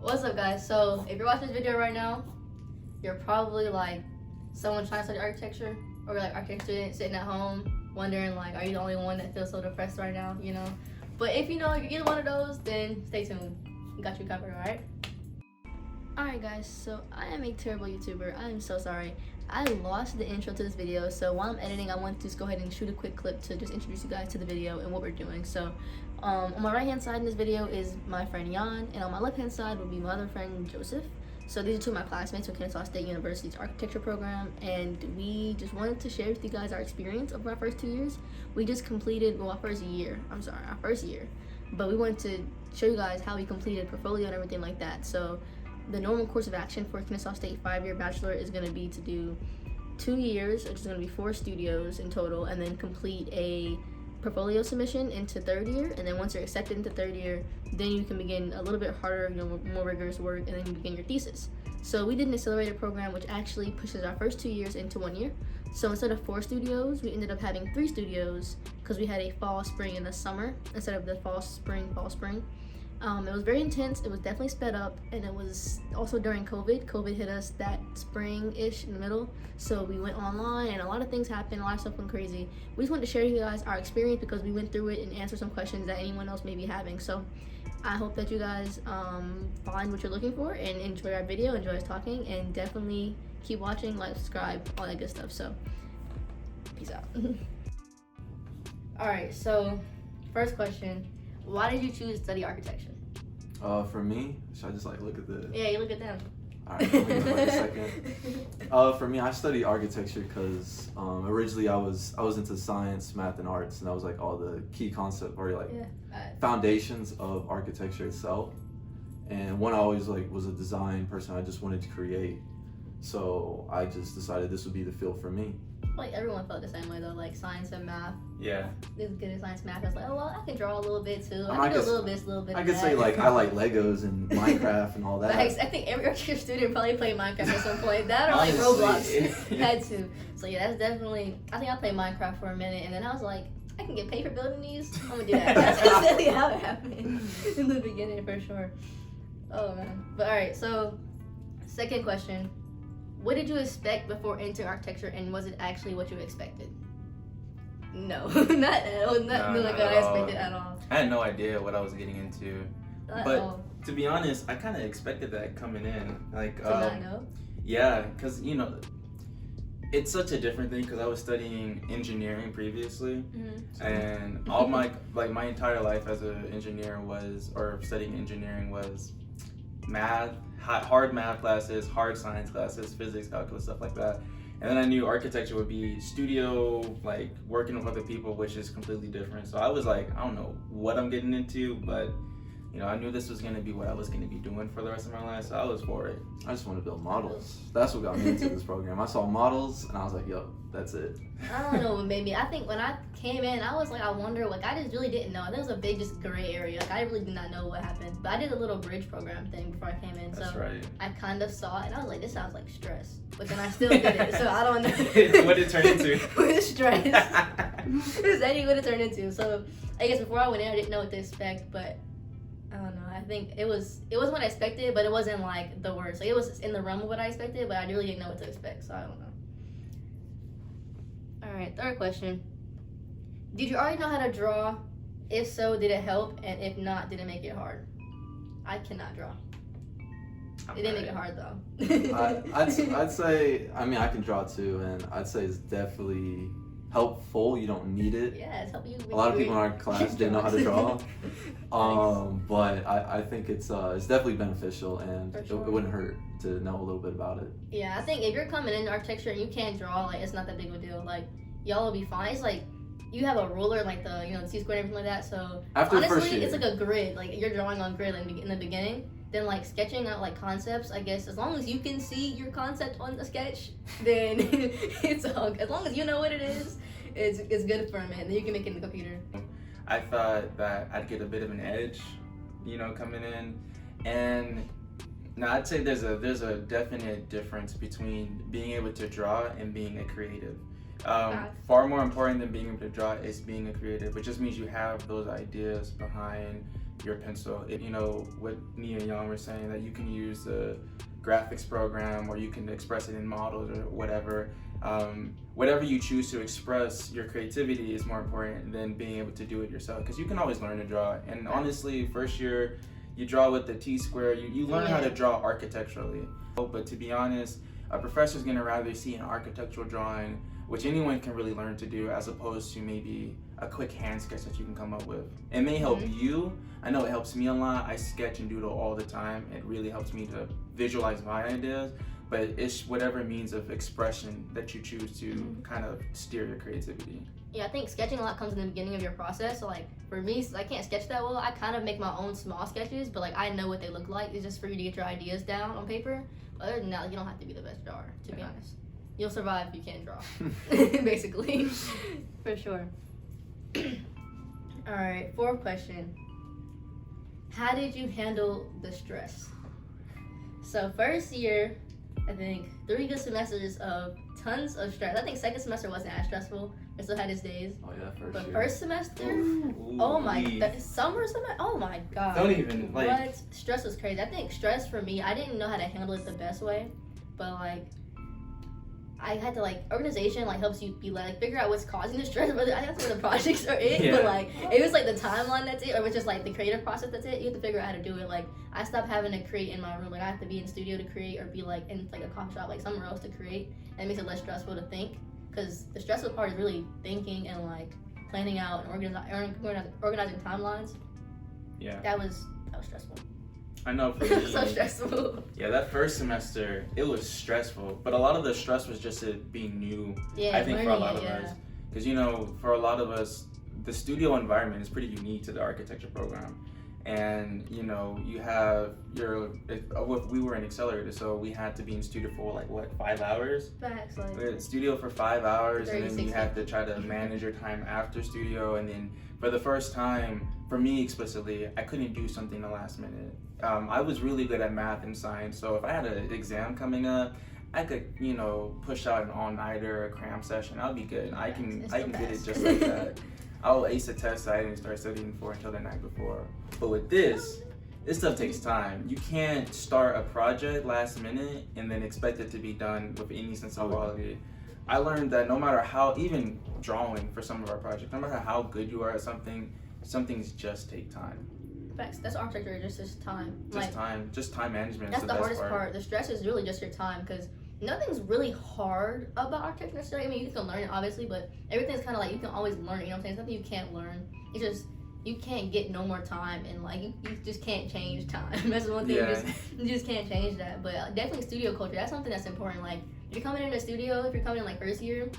What's up, guys? So if you're watching this video right now, you're probably like someone trying to study architecture, or like architecture student sitting at home wondering like, are you the only one that feels so depressed right now? You know. But if you know you're either one of those, then stay tuned. We got you covered, alright? Alright guys, so I am a terrible YouTuber. I am so sorry. I lost the intro to this video, so while I'm editing, I want to just go ahead and shoot a quick clip to just introduce you guys to the video and what we're doing. So, on my right hand side in this video is my friend Jan, and on my left hand side would be my other friend Joseph. So these are two of my classmates from Kennesaw State University's architecture program, and we just wanted to share with you guys our experience of our first 2 years. We just completed, well, our first year, but we wanted to show you guys how we completed portfolio and everything like that. So the normal course of action for Kennesaw State 5-year bachelor is going to be to do 2 years, which is going to be 4 studios in total, and then complete a portfolio submission into 3rd year. And then once you're accepted into 3rd year, then you can begin a little bit harder, more rigorous work, and then you begin your thesis. So we did an accelerated program which actually pushes our first 2 years into 1 year. So instead of 4 studios, we ended up having 3 studios because we had a fall, spring, and a summer instead of the fall, spring. It was very intense. It was definitely sped up, and it was also during COVID. COVID hit us that spring-ish in the middle, so we went online, and a lot of things happened. A lot of stuff went crazy. We just wanted to share with you guys our experience because we went through it and answer some questions that anyone else may be having. So I hope that you guys find what you're looking for and enjoy our video, enjoy us talking, and definitely keep watching, like, subscribe, all that good stuff. So peace out. All right, so first question. Why did you choose to study architecture? For me, should I just like look at the? Yeah, you look at them. Alright, let me look like a second. For me, I studied architecture because originally I was into science, math, and arts, and that was like all the key concept or like foundations of architecture itself. And one, I always like was a design person. I just wanted to create, so I just decided this would be the field for me. Like everyone felt the same way though, like science and math. Yeah. This good at science, math. I was like, oh well, I can draw a little bit too. I can do a little bit. I could say like I like Legos and Minecraft and all that. I think every architecture student probably played Minecraft at some point. That or like Roblox. Had to. So yeah, that's definitely. I think I played Minecraft for a minute, and then I was like, I can get paid for building these. I'm gonna do that. That's exactly how it happened in the beginning for sure. Oh man. But all right, so second question. What did you expect before entering architecture, and was it actually what you expected? No, not at all. Not like I expected at all. I had no idea what I was getting into. But to be honest, I kind of expected that coming in. Like, to not know? Yeah, because, it's such a different thing because I was studying engineering previously. Mm-hmm. And all my entire life as an engineer studying engineering was math, hard math classes, hard science classes, physics, calculus, stuff like that. And then I knew architecture would be studio, like working with other people, which is completely different. So I was like, I don't know what I'm getting into, but I knew this was going to be what I was going to be doing for the rest of my life, so I was for it. I just want to build models. That's what got me into this program. I saw models, and I was like, yo, that's it. I don't know what made me. I think when I came in, I was like, I wonder, like, I just really didn't know. There was a big, just gray area. Like, I really did not know what happened. But I did a little bridge program thing before I came in, That's so right. I kind of saw it, and I was like, this sounds like stress. But then I still did it, so I don't know. What did it turn into? With stress. It's anything what it turned into. So I guess before I went in, I didn't know what to expect, but I don't know. I think it wasn't what I expected, but it wasn't like the worst. Like it was in the realm of what I expected, but I really didn't know what to expect, so I don't know. All right, third question. Did you already know how to draw? If so, did it help? And if not, did it make it hard? I cannot draw. It didn't make it hard though. I'd say, I can draw too, and I'd say it's definitely helpful. You don't need it. Yeah, it's helping you. A lot of people in our class didn't know how to draw. But I think it's definitely beneficial, and sure. It wouldn't hurt to know a little bit about it. Yeah, I think if you're coming into architecture and you can't draw, like it's not that big of a deal. Like y'all will be fine. It's like you have a ruler, like the the T-square and everything like that. So after honestly, the first year, it's like a grid. Like you're drawing on grid in the beginning. Then like sketching out like concepts, I guess as long as you can see your concept on the sketch, then it's all, as long as you know what it is, it's good for a minute. Then you can make it in the computer. I thought that I'd get a bit of an edge, coming in, and now I'd say there's a definite difference between being able to draw and being a creative. Far more important than being able to draw is being a creative, which just means you have those ideas behind your pencil. What Nia and Young were saying, that you can use the graphics program, or you can express it in models or whatever. Whatever you choose to express your creativity is more important than being able to do it yourself, because you can always learn to draw. And honestly, first year you draw with the T-square, you learn how to draw architecturally. But to be honest, a professor's gonna rather see an architectural drawing, which anyone can really learn to do, as opposed to maybe a quick hand sketch that you can come up with. It may help you. I know it helps me a lot. I sketch and doodle all the time. It really helps me to visualize my ideas, but it's whatever means of expression that you choose to kind of steer your creativity. Yeah, I think sketching a lot comes in the beginning of your process. So like for me, I can't sketch that well. I kind of make my own small sketches, but like I know what they look like. It's just for you to get your ideas down on paper. But other than that, you don't have to be the best drawer, to be honest. You'll survive if you can't draw, basically, for sure. All right, 4th question. How did you handle the stress? So first year, I think 3 good semesters of tons of stress. I think second semester wasn't as stressful. I still had its days. Oh yeah, but year. First semester, oh my, summer semester, oh my god. Don't even like. What? Stress was crazy. I think stress for me, I didn't know how to handle it the best way, but like, I had to like, organization like helps you be like figure out what's causing the stress, whether I have to the projects or it, but like it was like the timeline that's it, or it's just like the creative process that's it. You have to figure out how to do it. Like I stopped having to create in my room. Like I have to be in studio to create, or be like in like a coffee shop, like somewhere else to create, and it makes it less stressful to think, because the stressful part is really thinking and like planning out and organizing timelines. Yeah. That was stressful. I know for me. So stressful. Yeah, that first semester, it was stressful. But a lot of the stress was just it being new, I think, for a lot of us. Because, for a lot of us, the studio environment is pretty unique to the architecture program. And, you have we were in accelerator, so we had to be in studio for 5 hours? Facts, like. We were in studio for 5 hours, and then you had to try to manage your time after studio. And then for the first time, for me explicitly, I couldn't do something the last minute. I was really good at math and science, so if I had an exam coming up, I could, push out an all-nighter, a cram session. I'll be good. I can get it just like that. I'll ace a test I didn't start studying for until the night before. But with this stuff takes time. You can't start a project last minute and then expect it to be done with any sense of quality. I learned that no matter how, even drawing for some of our projects, no matter how good you are at something, some things just take time. Facts. That's architecture, just time. Just time management. That's the hardest part. The stress is really just your time, because nothing's really hard about architecture necessarily. I mean, you can learn it obviously, but everything's kind of like you can always learn it. You know what I'm saying? Something you can't learn. It's just you can't get no more time, and like you just can't change time. That's one thing. You just can't change that. But definitely studio culture. That's something that's important. Like if you're coming in a studio, if you're coming in like first year,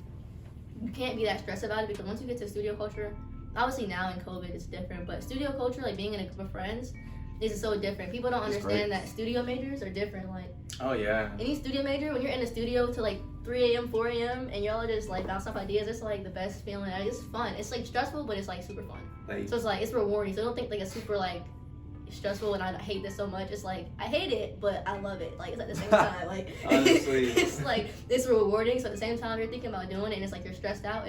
you can't be that stressed about it, because once you get to studio culture. Obviously now in COVID it's different, but studio culture, like being in a group of friends, is so different. People don't understand that studio majors are different. Like, oh yeah, any studio major, when you're in the studio till like 3 a.m., 4 a.m., and y'all just like bounce off ideas, it's like the best feeling. It's fun. It's like stressful, but it's like super fun. So it's like it's rewarding. So don't think like it's super like stressful and I hate this so much. It's like I hate it, but I love it. Like it's at the same time. Like honestly, it's like it's rewarding. So at the same time you're thinking about doing it, and it's like you're stressed out.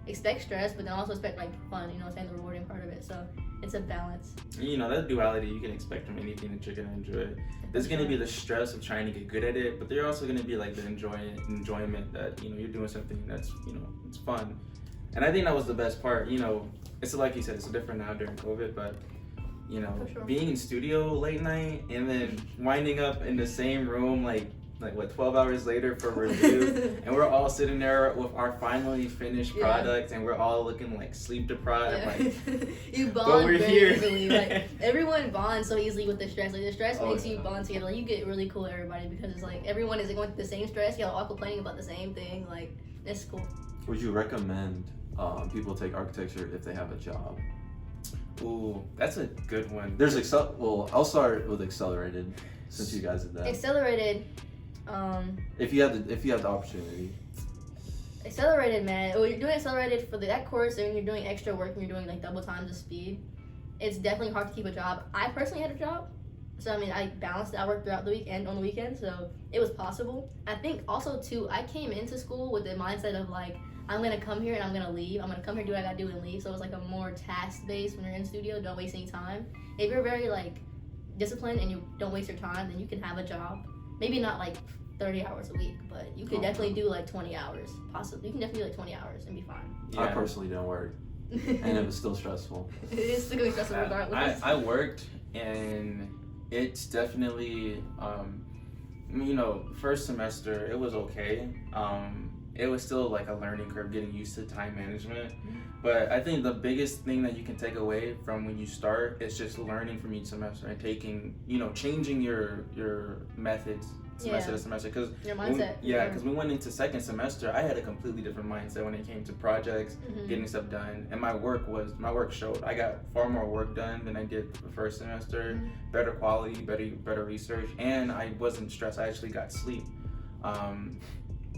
Expect stress, but then also expect like fun, you know what I'm saying, the rewarding part of it. So it's a balance. That duality you can expect from anything that you're gonna enjoy. There's gonna be the stress of trying to get good at it, but there's also gonna be like the enjoyment that you're doing something that's it's fun. And I think that was the best part. It's like you said, it's different now during COVID, but being in studio late night and then winding up in the same room like 12 hours later for review, and we're all sitting there with our finally finished product, and we're all looking like sleep deprived. Like you bond very easily. Like everyone bonds so easily with the stress. Like the stress makes you bond together. Like you get really cool with everybody, because it's like everyone is going through the same stress. Y'all all complaining about the same thing. Like it's cool. Would you recommend people take architecture if they have a job? Ooh, that's a good one. There's I'll start with accelerated, since you guys did that. Accelerated. If you have the opportunity. Accelerated, man. When you're doing accelerated for that course, and you're doing extra work and you're doing like double times the speed, it's definitely hard to keep a job. I personally had a job, so I mean I balanced it. I worked throughout the week and on the weekend, so it was possible. I think also too, I came into school with the mindset of like I'm gonna come here and I'm gonna leave. I'm gonna come here, do what I gotta do, and leave. So it's like a more task based when you're in the studio. Don't waste any time. If you're very like disciplined and you don't waste your time, then you can have a job. Maybe not like 30 hours a week, but you could definitely do like 20 hours. Possibly, you can definitely do like 20 hours and be fine. Yeah. I personally didn't work, and it was still stressful. It's still gonna be stressful regardless. I worked, and it's definitely, you know, first semester it was okay. It was still like a learning curve, getting used to time management. But I think the biggest thing that you can take away from when you start is just learning from each semester and taking, you know, changing your methods semester to semester. Cause your mindset. Because we went into second semester, I had a completely different mindset when it came to projects, getting stuff done, and my work showed. I got far more work done than I did the first semester. Better quality, better research, and I wasn't stressed. I actually got sleep.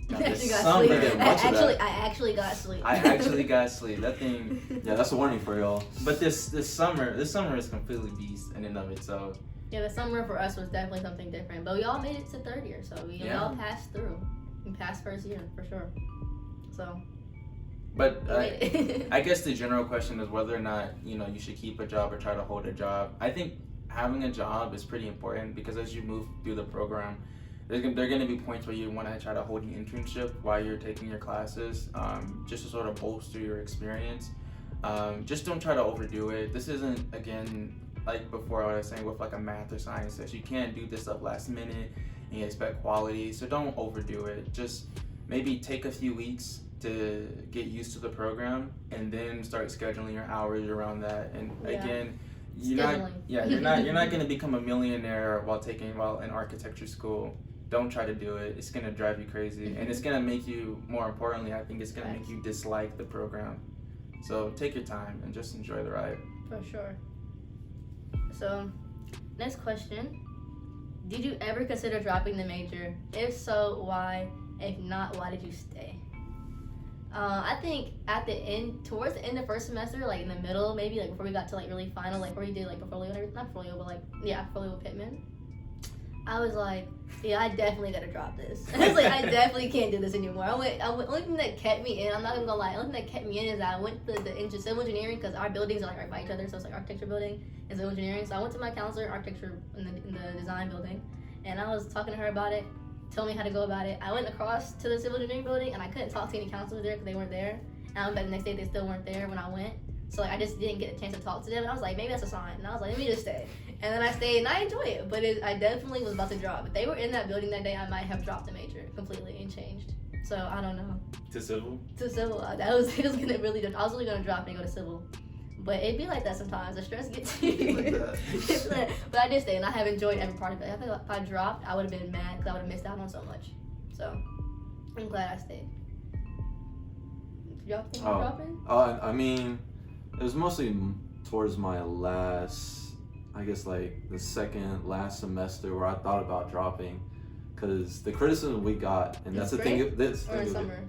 I actually got sleep. That thing. Yeah, that's a warning for y'all. But this summer is completely beast in and of itself. Yeah, the summer for us was definitely something different. But we all made it to third year, so we all passed through. We passed first year for sure. So. But I guess the general question is whether or not, you know, you should keep a job or try to hold a job. I think having a job is pretty important because as you move through the program, there are going to be points where you want to try to hold an internship while you're taking your classes, just to sort of bolster your experience. Just don't try to overdo it. This isn't, again, like before I was saying with like a math or science test, you can't do this stuff last minute and you expect quality, so don't overdo it. Just maybe take a few weeks to get used to the program and then start scheduling your hours around that. And again, you're not going to become a millionaire while in architecture school. Don't try to do it. It's going to drive you crazy. And it's going to make you, more importantly, I think it's going to make you dislike the program. So take your time and just enjoy the ride. For sure. So, next question. Did you ever consider dropping the major? If so, why? If not, why did you stay? I think towards the end of first semester, like in the middle, maybe like before we got to like really final, like where we did like portfolio, not portfolio, but like, portfolio with Pittman. I was like, yeah, I definitely gotta drop this. I was like, I definitely can't do this anymore. Only thing that kept me in, I'm not gonna lie, the only thing that kept me in is that I went to the civil engineering because our buildings are like right by each other, so it's like architecture building and civil engineering. So I went to my counselor in architecture in the design building, and I was talking to her about it, told me how to go about it. I went across to the civil engineering building, and I couldn't talk to any counselors there because they weren't there. And I went back the next day, they still weren't there when I went. So like I just didn't get a chance to talk to them, and I was like, maybe that's a sign. And I was like, let me just stay. And then I stayed, and I enjoy it. But I definitely was about to drop. If they were in that building that day, I might have dropped the major completely and changed. So I don't know. To civil. It was gonna really. I was really gonna drop and go to civil. But it'd be like that sometimes. The stress gets to you. But I did stay, and I have enjoyed every part of it. I think if I dropped, I would have been mad because I would have missed out on so much. So I'm glad I stayed. Did y'all think of dropping? I mean, it was mostly towards my last, I guess like the second last semester where I thought about dropping, because the criticism we got, and that's the thing. Or in summer?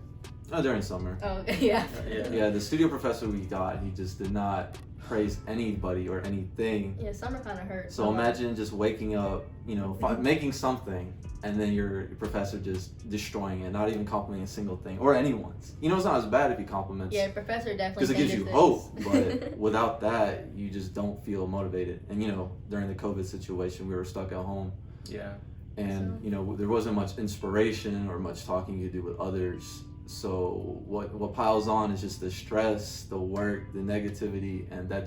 During summer. Oh, yeah. Yeah, the studio professor we got, he just did not praise anybody or anything. Yeah, summer kind of hurt. So imagine just waking up, you know, making something, and then your professor just destroying it, not even complimenting a single thing, or anyone's. You know, it's not as bad if he compliments. Yeah, professor definitely. Because it gives you hope, but without that, you just don't feel motivated. And you know, during the COVID situation, we were stuck at home. Yeah. And you know, there wasn't much inspiration or much talking you could do with others. So what piles on is just the stress, the work, the negativity, and that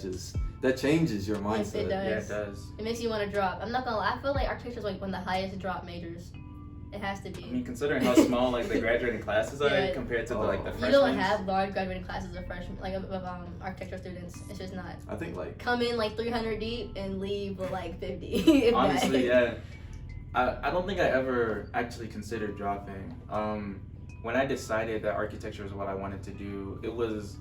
changes your mindset. Yes, it does. Yeah, it does. It makes you want to drop. I'm not gonna lie. I feel like architecture is like one of the highest drop majors. It has to be. I mean, considering how small like the graduating classes are compared to the freshmen. You don't have large graduating classes of freshmen, like of architecture students. It's just not. I think like come in like 300 deep and leave with like 50. Honestly, yeah. I don't think I ever actually considered dropping. When I decided that architecture was what I wanted to do, it was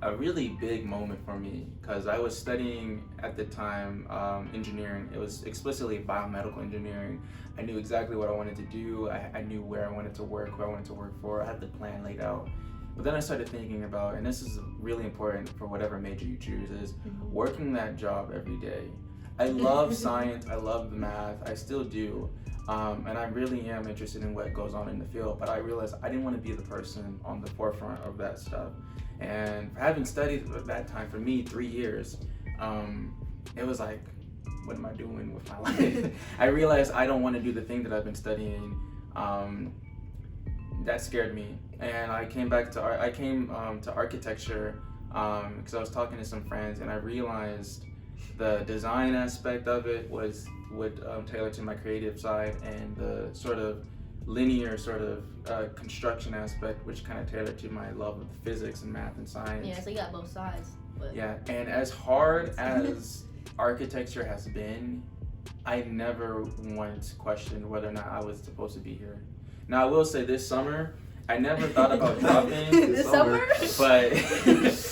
a really big moment for me because I was studying at the time engineering. It was explicitly biomedical engineering. I knew exactly what I wanted to do. I knew where I wanted to work, who I wanted to work for. I had the plan laid out. But then I started thinking about, and this is really important for whatever major you choose, is working that job every day. I love science, I love the math, I still do. And I really am interested in what goes on in the field, but I realized I didn't want to be the person on the forefront of that stuff. And having studied at that time, for me, 3 years, it was like, what am I doing with my life? I realized I don't want to do the thing that I've been studying. That scared me, and I came back to art. I came to architecture because I was talking to some friends, and I realized the design aspect of it would tailor to my creative side, and the sort of linear sort of construction aspect, which kind of tailored to my love of physics and math and science. Yeah, so you got both sides. But... Yeah, and as hard as architecture has been, I never once questioned whether or not I was supposed to be here. Now I will say this summer, I never thought about dropping. This summer? But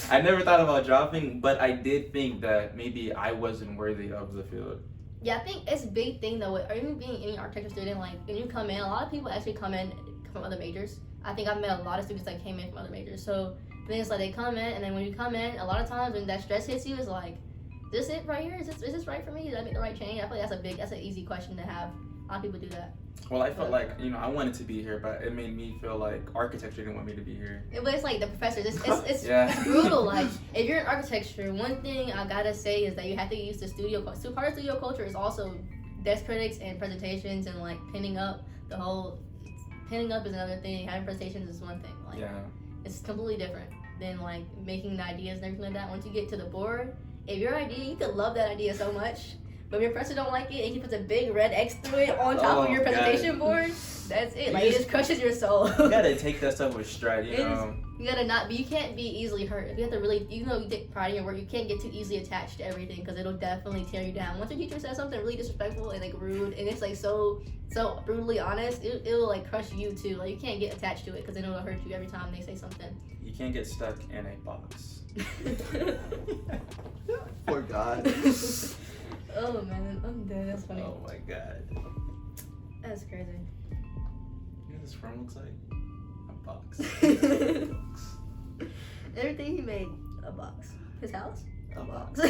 I never thought about dropping, but I did think that maybe I wasn't worthy of the field. Yeah, I think it's a big thing though, or even being any architecture student, like when you come in, a lot of people actually come in from other majors. I think I've met a lot of students that came in from other majors. So the thing is like they come in, and then when you come in, a lot of times when that stress hits you, it's like, is this it right here? Is this right for me? Did I make the right change? I feel like that's an easy question to have. A lot of people do that. Well, I felt like, I wanted to be here, but it made me feel like architecture didn't want me to be here. But it's like the professors, it's Yeah. brutal. Like, if you're in architecture, one thing I gotta say is that you have to use the studio. So part of studio culture is also desk critics and presentations and like pinning up is another thing. Having presentations is one thing. Like, Yeah. it's completely different than like making the ideas and everything like that. Once you get to the board, if your idea, you could love that idea so much. But if your professor don't like it and he puts a big red X through it on top of your presentation board, that's it. Like, it just crushes your soul. You gotta take that stuff with stride, you know. You gotta you can't be easily hurt. You have to really, even though you take pride in your work, you can't get too easily attached to everything because it'll definitely tear you down. Once your teacher says something really disrespectful and like rude and it's like so brutally honest, it'll like crush you too. Like, you can't get attached to it because then it'll hurt you every time they say something. You can't get stuck in a box. Poor guy. Oh man, I'm dead. That's funny. Oh my god. That's crazy. You know what this room looks like? A box. Everything he made, a box. His house, A box.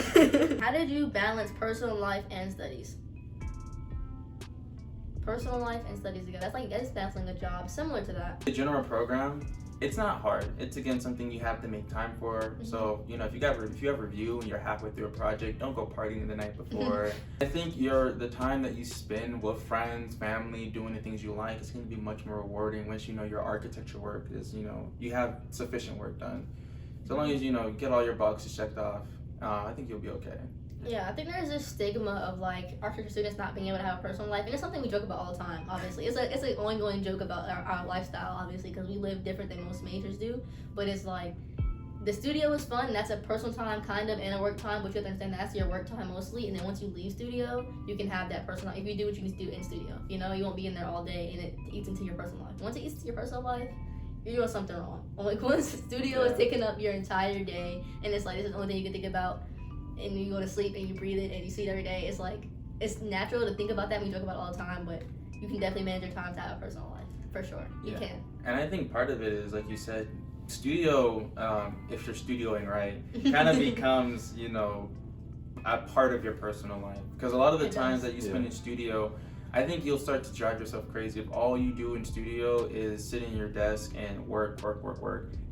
How did you balance personal life and studies? Personal life and studies together. That's balancing a job. Similar to that. The general program, it's not hard. It's again something you have to make time for. Mm-hmm. So if you have review and you're halfway through a project, don't go partying the night before. I think the time that you spend with friends, family, doing the things you like, it's going to be much more rewarding once your architecture work is you have sufficient work done. So long as you get all your boxes checked off, I think you'll be okay. Yeah, I think there's this stigma of like architecture students not being able to have a personal life, and it's something we joke about all the time. Obviously, it's an ongoing joke about our lifestyle, obviously, because we live different than most majors do. But it's like the studio is fun. That's a personal time, kind of, and a work time. But you have to understand that's your work time mostly. And then once you leave studio, you can have that personal. If you do what you need to do in studio, you won't be in there all day, and it eats into your personal life. Once it eats into your personal life, you're doing something wrong. Like, once the studio is taking up your entire day, and it's like this is the only thing you can think about. And you go to sleep and you breathe it and you see it every day. It's like, it's natural to think about that. We joke about it all the time, but you can definitely manage your time to have a personal life, for sure. You can. And I think part of it is, like you said, studio, if you're studioing right, kind of becomes, a part of your personal life. Because a lot of the times that you spend in studio, I think you'll start to drive yourself crazy if all you do in studio is sit in your desk and work.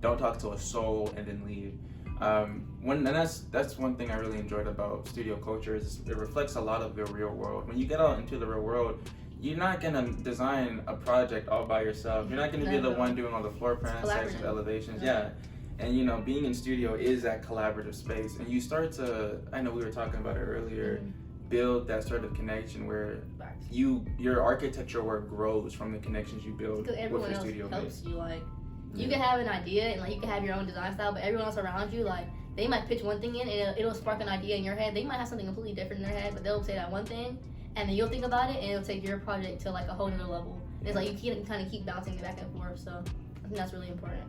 Don't talk to a soul and then leave. That's one thing I really enjoyed about studio culture is it reflects a lot of the real world. When you get out into the real world, you're not gonna design a project all by yourself. You're not gonna be the one doing all the floor plans, sections, elevations. Yeah. And being in studio is that collaborative space, and you start to, I know we were talking about it earlier, build that sort of connection where your architecture work grows from the connections you build with your studio helps you, like. You can have an idea and like you can have your own design style, but everyone else around you, like, they might pitch one thing in and it'll spark an idea in your head. They might have something completely different in their head, but they'll say that one thing and then you'll think about it and it'll take your project to like a whole nother level. And it's like you can kind of keep bouncing it back and forth, so I think that's really important,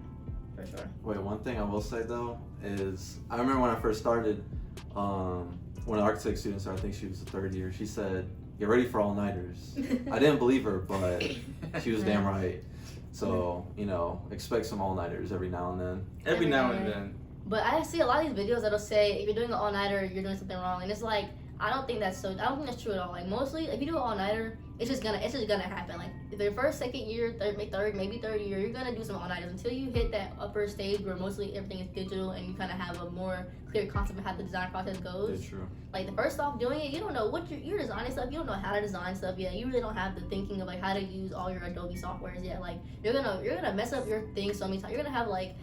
for sure. Wait, one thing I will say though is I remember when I first started, when an architect student started, I think she was the third year, she said, "Get ready for all-nighters." I didn't believe her, but she was damn right. So, expect some all-nighters every now and then. Every now and then. But I see a lot of these videos that'll say, if you're doing an all-nighter, you're doing something wrong. And it's like, I don't think that's true at all. Like, mostly, if you do an all-nighter, it's just gonna happen. Like the first, second year, third, maybe third year, you're gonna do some all-nighters until you hit that upper stage where mostly everything is digital and you kind of have a more clear concept of how the design process goes. That's true. Like the first off doing it, you don't know what you're designing stuff. You don't know how to design stuff yet. You really don't have the thinking of like how to use all your Adobe softwares yet. Like you're gonna mess up your thing so many times. You're gonna have like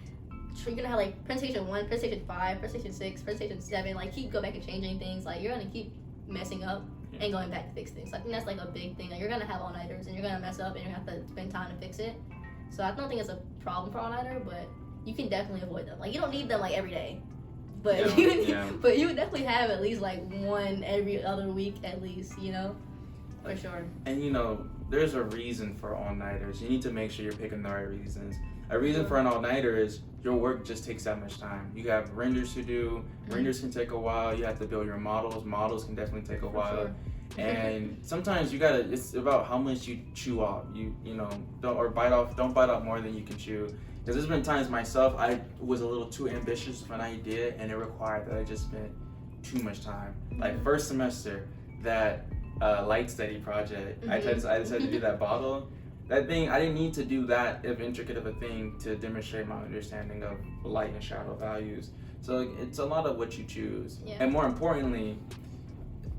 presentation 1, presentation 5, presentation 6, presentation 7. Like keep go back and changing things. Like you're gonna keep messing up and going back to fix things. So I think that's like a big thing. Like you're gonna have all-nighters and you're gonna mess up and you're gonna have to spend time to fix it. So I don't think it's a problem for all-nighter, but you can definitely avoid them. Like you don't need them like every day, but but you would definitely have at least like one every other week at least, you know, for sure. And you know, there's a reason for all-nighters. You need to make sure you're picking the right reasons. A reason for an all-nighter is your work just takes that much time. You have renders to do. Renders can take a while. You have to build your models. Models can definitely take a while. Sure. And sometimes you gotta. It's about how much you chew off. You know, don't bite off more than you can chew. Because there's been times myself I was a little too ambitious for an idea, and it required that I just spent too much time. Like first semester, that light study project. I decided to do that bottle. That thing, I didn't need to do that intricate of a thing to demonstrate my understanding of light and shadow values. So it's a lot of what you choose. Yeah. And more importantly,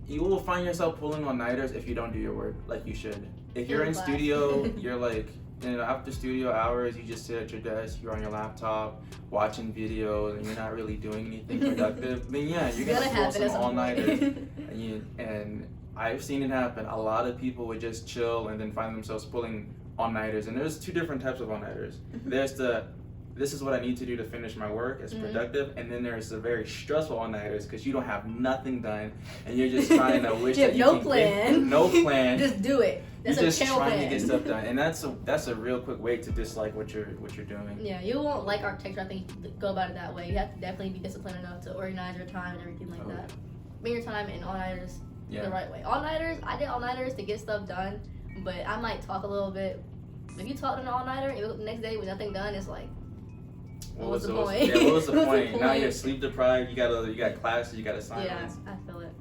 you will find yourself pulling all-nighters if you don't do your work like you should. If you're in studio, you're like, you know, after studio hours, you just sit at your desk, you're on your laptop, watching videos, and you're not really doing anything productive, then yeah, you're gonna pull some all-nighters. and I've seen it happen. A lot of people would just chill and then find themselves pulling all-nighters. And there's two different types of all-nighters. There's this is what I need to do to finish my work, it's productive. And then there's the very stressful all-nighters because you don't have nothing done and you're just trying to wish that you no plan. No plan. Just do it. That's you're just trying plan. to get stuff done. And that's a real quick way to dislike what you're doing. Yeah, you won't like architecture, I think, go about it that way. You have to definitely be disciplined enough to organize your time and everything like that. Spend your time in all-nighters. The right way. All-nighters, I did all-nighters to get stuff done, but I might talk a little bit. If you talk an all-nighter and the next day with nothing done, it's like, what was the point? Yeah, what was the point? Now you're sleep deprived, you got classes, you got assignments. Yeah, I feel it.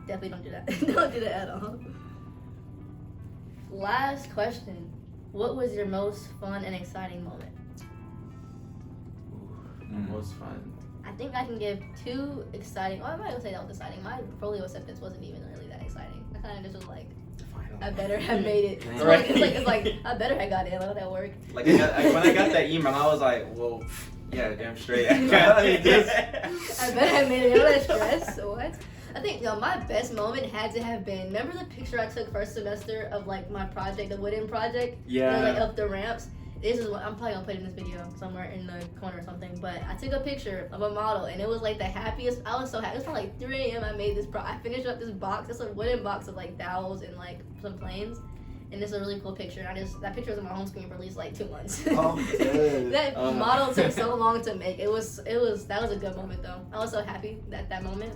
Definitely don't do that. Don't do that at all. Last question. What was your most fun and exciting moment? Most fun. I think I can give 2 exciting. Well, I'm not gonna say that was exciting. My portfolio acceptance wasn't even really that exciting. I kind of just was like, I better have made it. Right. It's like I better have got in. Let that work. Like when I got that email, I was like, well, yeah, damn straight. I better have made it. You know that stress? What? I think my best moment had to have been. Remember the picture I took first semester of like my project, the wooden project? Yeah. Like up the ramps. This is what I'm probably gonna put in this video somewhere in the corner or something. But I took a picture of a model and it was like the happiest. I was so happy. It was probably like 3 a.m. I made this. I finished up this box. It's a wooden box of like dowels and like some planes. And this is a really cool picture. That picture was on my home screen for at least like 2 months. Oh, good. That model took so long to make. That was a good moment though. I was so happy that moment.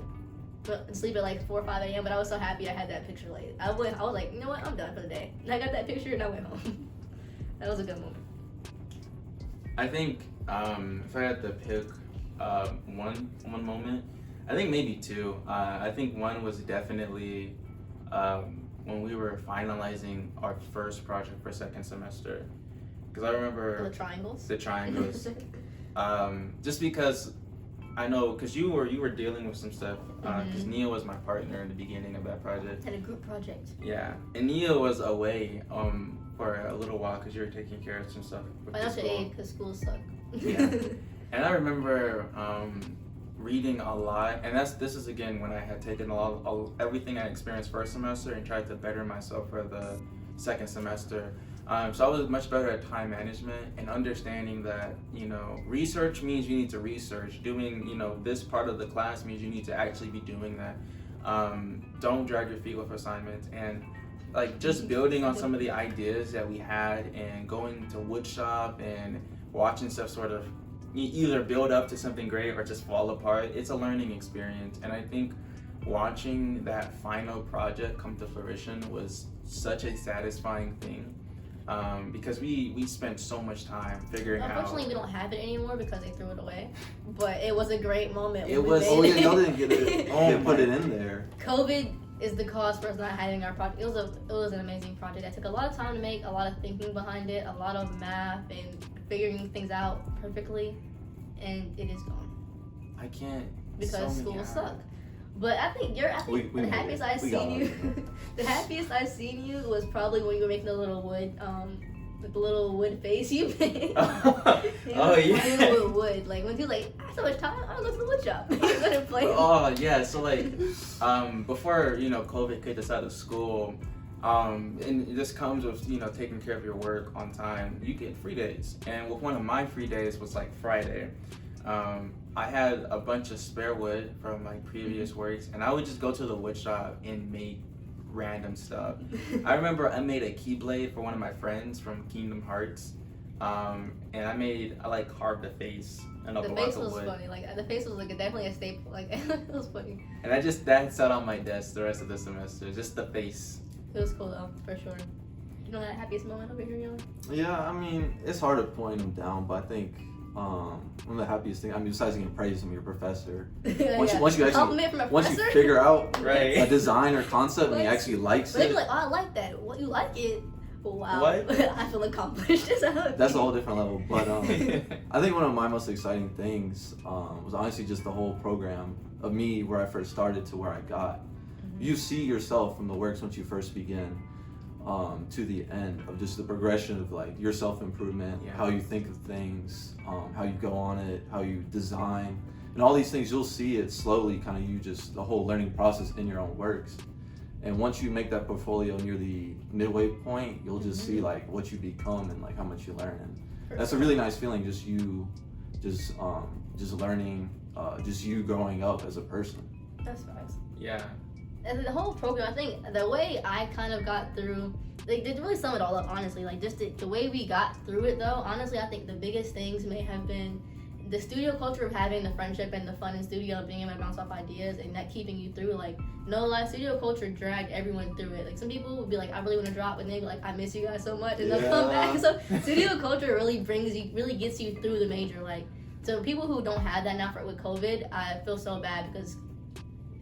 But sleep at like 4 or 5 a.m. But I was so happy I had that picture laid. I was like, you know what? I'm done for the day. And I got that picture and I went home. That was a good moment. I think if I had to pick one moment, I think maybe 2. I think one was definitely when we were finalizing our first project for second semester. Because I remember the triangles. Just because I know, because you were dealing with some stuff. Because Nia was my partner in the beginning of that project. And a group project. Yeah, and Nia was away for a little while because you were taking care of some stuff. Financial aid because school sucked. Yeah, and I remember reading a lot, and this is again when I had taken everything I experienced first semester and tried to better myself for the second semester. So I was much better at time management and understanding that, you know, research means you need to research. Doing, you know, this part of the class means you need to actually be doing that. Don't drag your feet with assignments, and like just building on some of the ideas that we had and going to woodshop and watching stuff sort of either build up to something great or just fall apart. It's a learning experience, and I think watching that final project come to fruition was such a satisfying thing. Because we spent so much time figuring out. Unfortunately, we don't have it anymore because they threw it away. But it was a great moment. It was. Oh yeah, y'all didn't get it. Put it in there. COVID is the cause for us not having our project. It was an amazing project that took a lot of time to make, a lot of thinking behind it, a lot of math and figuring things out perfectly, and it is gone. I can't. Because schools suck. But I think the happiest I've seen you, the happiest I've seen you was probably when you were making the little wood face you made. Oh yeah. With wood. Like when you like, I have so much time, I'm gonna go to the wood shop. Oh yeah. So like, before COVID kicked us out of school, and this comes with taking care of your work on time. You get free days, and with one of my free days was like Friday. I had a bunch of spare wood from my previous works, and I would just go to the wood shop and make random stuff. I remember I made a keyblade for one of my friends from Kingdom Hearts, and I carved a face and a block of wood. The face was funny. Like the face was like definitely a staple. Like it was funny. And that sat on my desk the rest of the semester. Just the face. It was cool though, for sure. You know that happiest moment over here, Young? Yeah, I mean, it's hard to point them down, but I think one of the happiest things, I mean, besides getting praise from your professor, once you figure out right. a design or concept and he actually likes but it. They'd be like, oh, I like that. What, you like it? Wow. What? I feel accomplished. That's a whole different level. But I think one of my most exciting things was honestly just the whole program of me where I first started to where I got. Mm-hmm. You see yourself from the works once you first begin. To the end of just the progression of like your self-improvement, how you think of things, how you go on it, how you design, and all these things. You'll see it slowly, kind of the whole learning process in your own works. And once you make that portfolio near the midway point, you'll just see like what you become and like how much you learn. And that's a really nice feeling. Just learning, just you growing up as a person. That's nice. Yeah. And the whole program, I think the way I kind of got through, like, didn't really sum it all up, honestly. Like, just the way we got through it, though, honestly, I think the biggest things may have been the studio culture of having the friendship and the fun in studio and being able to bounce off ideas and that keeping you through. Like, no lie, studio culture dragged everyone through it. Like, some people would be like, I really want to drop, and they'd be like, I miss you guys so much, and they'll come back. So, studio culture really gets you through the major. Like, so people who don't have that now with COVID, I feel so bad because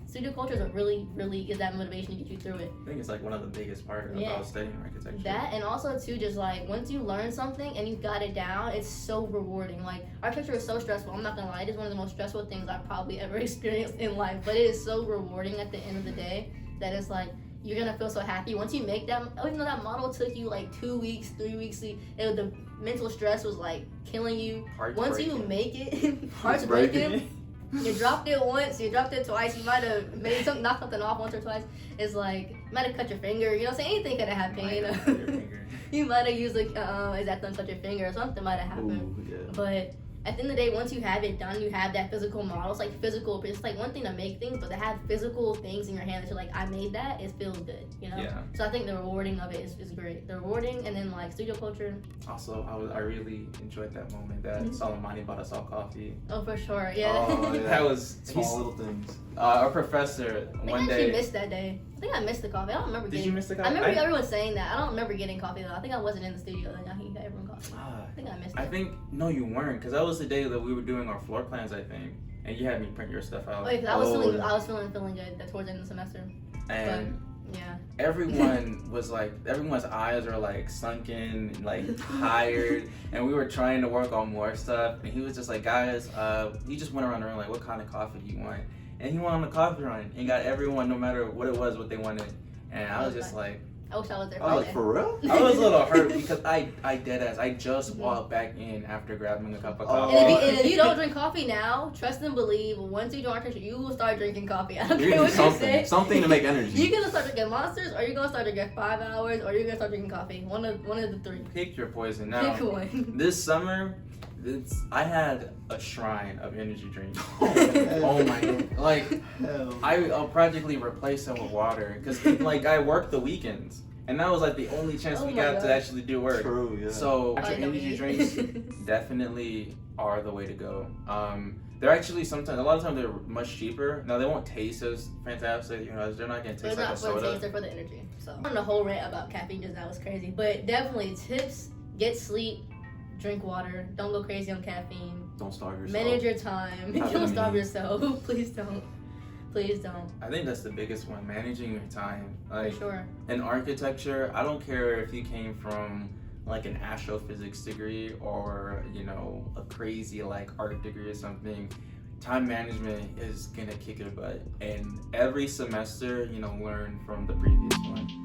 studio culture is what really is that motivation to get you through it. I think it's like one of the biggest parts about studying architecture. That, and also too, just like once you learn something and you got it down, it's so rewarding. Like architecture is so stressful. I'm not gonna lie, it is one of the most stressful things I've probably ever experienced in life. But it is so rewarding at the end of the day that it's like you're gonna feel so happy once you make that. Even though that model took you like 2 weeks, 3 weeks, the mental stress was like killing you. Once you make it, heart's breaking. You dropped it once, you dropped it twice, you might have knocked something off once or twice. It's like, you might have cut your finger, you know what I'm saying? Anything could have happened, You might have used like, don't touch your finger or something might have happened. Ooh, yeah. But at the end of the day, once you have it done, you have that physical model. It's like physical, it's like one thing to make things, but to have physical things in your hand that you're like, I made that, it feels good, you know? Yeah. So I think the rewarding of it is great. The rewarding, and then like studio culture. Also, I really enjoyed that moment that Soleimani bought us all coffee. Oh, for sure, yeah. Oh, yeah. That was small little things. Our professor one day. I actually missed that day. I think I missed the coffee. I don't remember Did you miss the coffee? I remember everyone saying that. I don't remember getting coffee though. I think I wasn't in the studio then. He got everyone coffee. I think I missed it. No, you weren't, because that was the day that we were doing our floor plans, I think, and you had me print your stuff out. Oh, yeah, I was feeling good towards the end of the semester. And but, yeah. Everyone's eyes are like sunken, like tired, and we were trying to work on more stuff, and he was just like, guys, he just went around the room like, what kind of coffee do you want? And he went on the coffee run and got everyone, no matter what it was, what they wanted. And I was just like, I wish I was there. For real? I was a little hurt because I deadass. I just walked back in after grabbing a cup of coffee. And if you don't drink coffee now, trust and believe, once you join architecture, you will start drinking coffee. I don't care what you say. Something to make energy. You're gonna start drinking Monsters, or you're gonna start drinking 5 hours, or you're gonna start drinking coffee. One of the three. Pick your poison. Now, pick one. This summer, I had a shrine of energy drinks. Oh my god! Like, I'll practically replace them with water because like I work the weekends. And that was like the only chance we got to actually do work. True, yeah. So energy drinks definitely are the way to go. They're actually a lot of times they're much cheaper. Now they won't taste as fantastic, they're not gonna taste like a soda. They're not for the taste, they're for the energy. So on the whole rant about caffeine just now was crazy. But definitely tips, get sleep, drink water, don't go crazy on caffeine. Don't starve yourself. Manage your time. Don't starve yourself. Please don't. Please don't. I think that's the biggest one, managing your time. Like, For sure. in architecture, I don't care if you came from like an astrophysics degree or, you know, a crazy like art degree or something. Time management is gonna kick your butt. And every semester, you know, learn from the previous one.